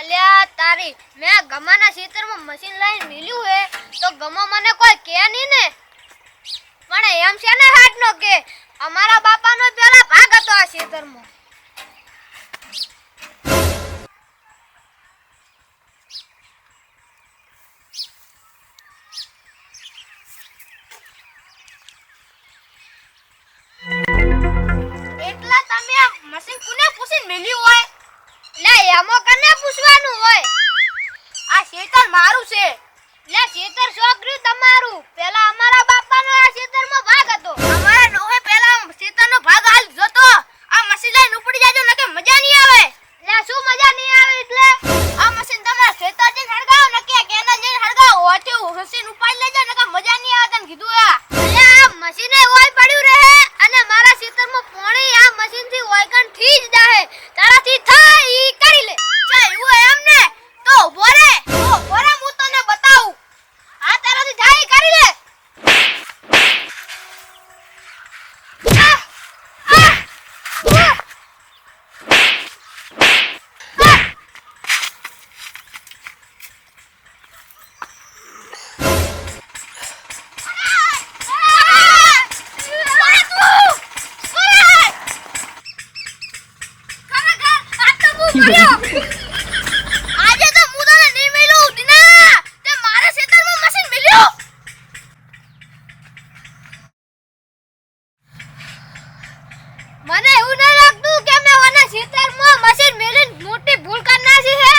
અલ્યા તારી મેં ગમાના ખેતરમાં મશીન લાઈન મિલ્યું હે તો ગમો મને કોઈ કે નહીં ને પણ એમ છે ને હાટ નો કે અમારા બાપાનો પેલા ભાગ હતો આ ખેતરમાં. એટલા તમે મશીન કોને પૂછીને મિલ્યું હોય લે એમો કને પૂછવાનું હોય આ ખેતર મારું છે લે ખેતર છોકરી તમારું પેલા અમારા બાપાનો આ ખેતરમાં ભાગ હતો અમારા ડોહે પેલા ખેતરનો ભાગ હાલ જોતો આ મશીન લઈને ઉપડી જાજો નકે મજા નહીં આવે લે શું મજા નહીં આવે એટલે આ મશીન તમારા ખેતર જઈને હળગાવો નકે કેના જઈને હળગાવો ઓથી મશીન ઉપાડી લેજો નકે મજા નહીં આવે તને કીધું આ લે આ મશીન એ ઓય પડ્યું રહે અને મારા ખેતરમાં પાણી આ મશીન થી ઓયકન થી જ જાહે તારાથી થાય ઈ કરી લે ચાલ એવું એમ ને તો બોરે હું તને બતાવું આ તારાથી થાય કરી લે આજે તો હું તને નહીં મળ્યું દિના તે મારા ખેતરમાં મશીન મળ્યું મને એવું ન લાગતું કે મેં ઓના ખેતરમાં મશીન મેલીને મોટી ભૂલ કરી નાખી હે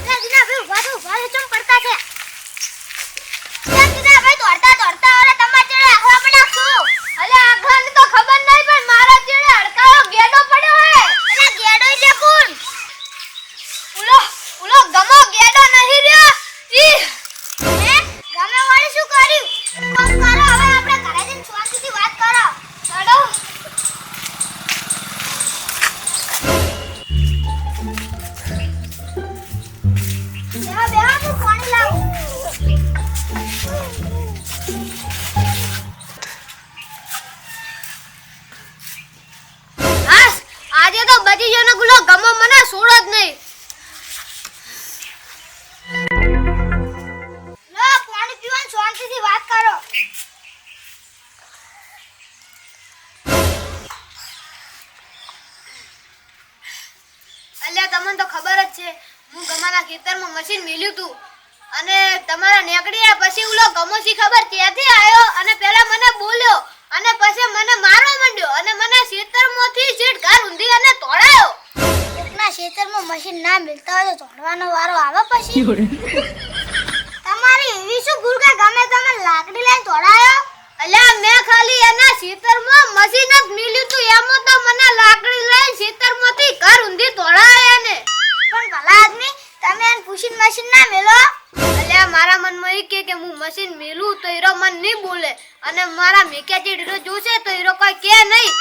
લે દિના ભાઈ ઉભા ચમ પડતા છે લે દિના ભાઈ દોડતા ઓરે તમાર ચડે આખવા પડ્યા છું અલે આખલાને તો ખબર નહીં પણ મારા ચેડે હડકાયો ગેડો પડ્યો હે અલે ગેડો એટલે કોણ ઉલો ગમો ગેડો નહીં રહ્યો ઈ હે ગમે વાળી શું કર્યું કોમ કરો હવે આપણે ઘરે જઈને શાંતિથી વાત કરો ચડો બેહો હું પાણી લાવું આજે તો બધી જનો ગુલો ગમો મને છોડ જ નહીં લો પાણી પીવાનું શાંતિથી વાત કરો અલ્યા તમને તો ખબર જ છે હું ગમાના ખેતરમાં મશીન મેલ્યું તું અને તમારા નેકડીયા પછી ઉલો ગમો સી ખબર ત્યાંથી આવ્યો અને પહેલા મને બોલ્યો અને પછી મને મારવા માંડ્યો અને મને ખેતરમાંથી સીટ ઘર ઊંધી અને તોડાયો એકના ખેતરમાં મશીન ના મિલતા હોય તો તોડવાનો વારો આવે પછી તમારી એવી શું ભૂલ કે ગમે તમે લાકડી લઈને તોડાયો અલ્યા મેં ખાલી એના ખેતરમાં મશીન જ મિલ્યું તું એમાં તો મને લાકડી લઈને ખેતરમાંથી ઘર ઊંધી તોડાયો એને પણ ભલા આદમી તમે એને પૂછીને મશીન ના મેલો અલ્યા મારા મનમાં ઈ કે હું મશીન મેલું તો હીરો મન નહીં બોલે અને મારા મેક્યા જે જોશે તો હીરો કોઈ કે નહીં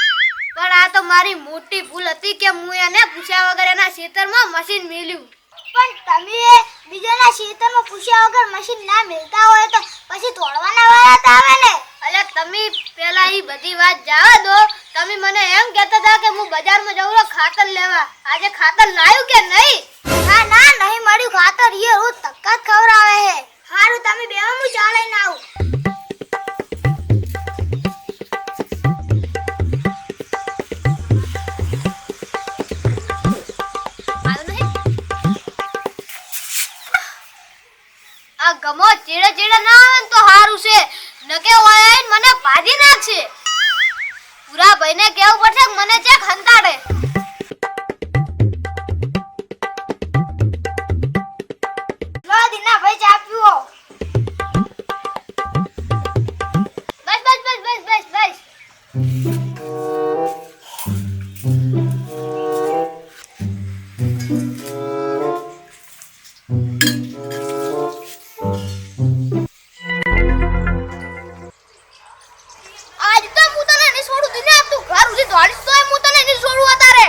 પણ આ તો મારી મોટી ભૂલ હતી કે હું એને પૂછ્યા વગર એના ખેતરમાં મશીન મેલ્યું પણ તમે બીજાના ખેતરમાં પૂછ્યા વગર મશીન ના મેલતા હોય તો પછી તોડવાના વાળા આવે ને અલ્યા તમે પેલા ઈ બધી વાત જાવા દો તમે મને એમ કહેતા હતા કે હું બજારમાં જઉં ખાતર લેવા આજે ખાતર લાવ્યું કે નહીં ના નહીં મળ્યું ખાતર ઈ રોજ તક્કા ખવરાવે હે હારું તમે બેહો હું ચા લઈને આવું આ ગમો ચીડે ના આવે ને તો હારું છે નકે ઓય આઈને મને ભાજી નાખશે પૂરા ભાઈને કેવું પડશે કે મને ચેક હંતાડે લો દિના ભાઈ ચા પીવો બસ આજ તો હું તને નહીં છોડું દિના તું ઘર ઉધી દોડીશ તો હું તને નહીં છોડું અતારે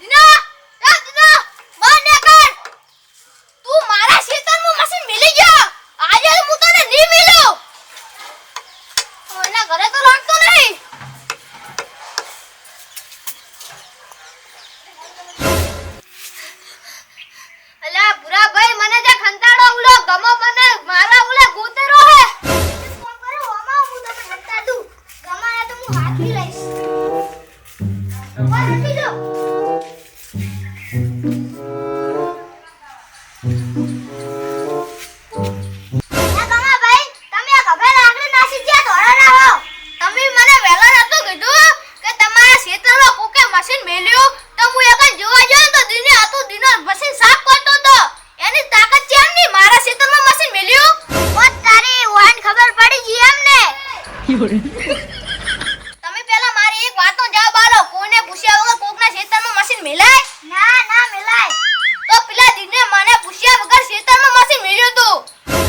દિના બહાર નીકળ તું મારા ખેતરમાં મશીન મિલી ગયો આજે હું તને નહીં મિલ્યો ઓના ઘરે તો લડતો નહીં દાદુ ગમાના તો હું હાથવી લઈશ. ઓય હટી જો. ના ગમા ભાઈ તમે આ ગભે લાકડી નાસી જ્યાં ધોળા ના હો. તમે મને વહેલા નતું કીધું કે તમારા ખેતરમાં કોકે મશીન મેલ્યું તો હું એકન જોવા ગયો તો દિને આતું દિનો મશીન સાફ કરતો તો એની તાકાત છે એમની મારા ખેતરમાં મશીન મેલ્યું. ઓ તારી વાન ખબર પડી ગઈ એમને. તમે પહેલા મારી એક વાતનો જવાબ આલો. કોઈને પૂછ્યા વગર કોકના ખેતરમાં મશીન મેલાય? ના ના મેલાય. તો પેલા દિને મને પૂછ્યા વગર ખેતરમાં મશીન મેલ્યું તું.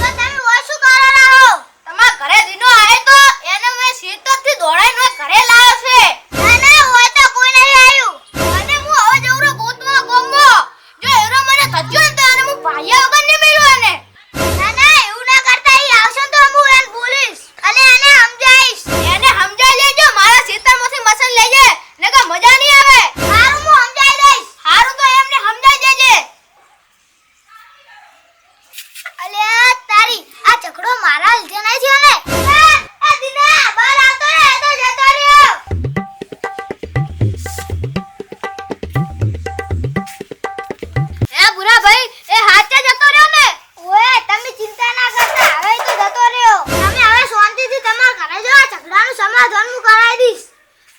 તો તમે ઓ શું કરો રહો? તમારા ઘરે દિનો આયો તો એને મેં ખેતરથી દોડાઈને ઘરે લાવ્યો છે. ના ના હોય તો કોઈ નહીં આવ્યું. અને હું હવે જવરો ગોતવા ગોમો. જો એરો મને ધજ્યો તો એને હું ભાયા વગર ને મેલ્યો એને. ના ના એવું ના કરતા ઈ આવશે તો હું એને બોલીશ. અને એને સમજાઈશ. એને સમજાઈ લેજો મારા ખેતરમાંથી મશીન લઈ જાય નકર મજા નહીં આવે. હારું હું સમજાઈ દઈશ. હારું તો એમને સમજાઈ દેજે. અલ્યા તારી આ ઝઘડો મારા લીધે નહીં થયો ને. એ દિના બહાર આવતો રે તો જતો રહ્યો. એ બુરા ભાઈ એ હાચે જતો રહ્યો ને. ઓય તમે ચિંતા ના કરતા હવે તો જતો રહ્યો. તમે હવે શાંતિથી તમારા ઘરે જો આ ઝઘડાનું સમાધાન હું કરાવી દઈશ.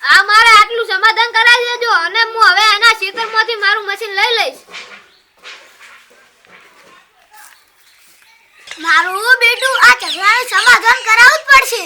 આ મારે આટલું સમાધાન કરાવી દેજો અને હું હવે એના ખેતરમાંથી મારું મશીન લઈ લઈશ. મારું બેટું આ ઝઘડાનું સમાધાન કરાવવું જ પડશે.